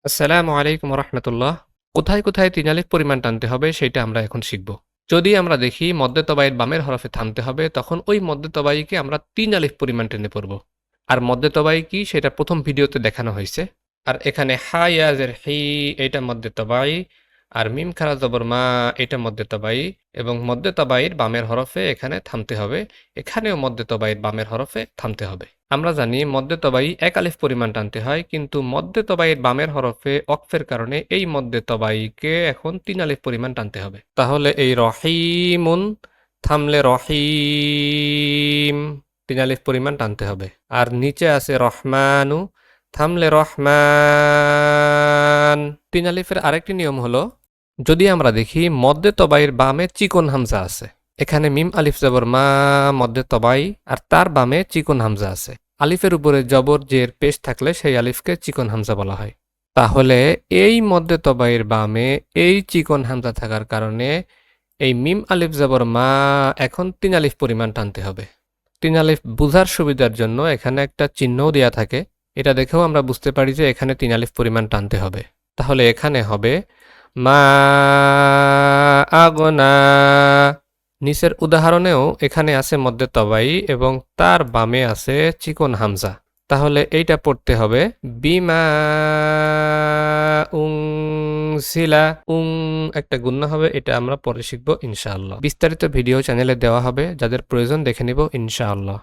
আসসালামু আলাইকুম রহমতুল্লাহ। কোথায় কোথায় তিন আলিফ পরিমাণ টানতে হবে সেটা আমরা এখন শিখব। যদি আমরা দেখি মদ্দে তবাইয়ের বামের হরফে থামতে হবে, তখন ওই মদ্দে তবাইকে আমরা তিন আলিফ পরিমাণ টেনে পড়ব। আর মদ্দে তবাই কি সেটা প্রথম ভিডিওতে দেখানো হয়েছে। আর এখানে হা ইয়াজের হি, এটা মদ্দে তবাই। আর মিম খারা জবর মা, এটা মদ্দে তবাই। এবং মদ্দে তবাইয়ের বামের হরফে এখানে থামতে হবে। এখানেও মদ্দে তবাইয়ের বামের হরফে থামতে হবে। আমরা জানি মদ্দে তবাই এক আলিফ পরিমাণ টানতে হয়, কিন্তু মদ্দে তবাইয়ের বামের হরফে অক্ফের কারণে এই মদ্দে তবাইকে এখন তিন আলিফ পরিমাণ টানতে হবে। তাহলে এই রহিমুন থামলে রহিম তিন আলিফ পরিমাণ টানতে হবে। আর নিচে আছে রহমানু, থামলে রহমান। তিন আলিফের আরেকটি নিয়ম হলো, যদি আমরা দেখি মদ্দে তবাইয়ের বামে চিকন হামজা আছে, এখানে মিম আলিফ জবর মা মদ্দে তবাই, আর তার বামে চিকন হামজা আছে। আলিফের উপরে জবর জের পেশ থাকলে সেই আলিফকে চিকন হামজা বলা হয়। তাহলে এই মদ্দে তবাইয়ের বামে এই চিকন হামজা থাকার কারণে এই মিম আলিফ জবর মা এখন তিন আলিফ পরিমাণ টানতে হবে। তিন আলিফ বুঝার সুবিধার জন্য এখানে একটা চিহ্নও দেয়া থাকে, এটা দেখেও আমরা বুঝতে পারি যে এখানে তিন আলিফ পরিমাণ টানতে হবে। তাহলে এখানে হবে মা আগনা। নিচের উদাহরণেও এখানে আছে মদ্দে তবাই এবং তার বামে আছে চিকন হামজা। তাহলে এইটা পড়তে হবে বিমা উং সিলা। উং একটা গুণনা হবে, এটা আমরা পরে শিখবো ইনশাআল্লাহ। বিস্তারিত ভিডিও চ্যানেলে দেওয়া হবে, যাদের প্রয়োজন দেখে নিব ইনশাআল্লাহ।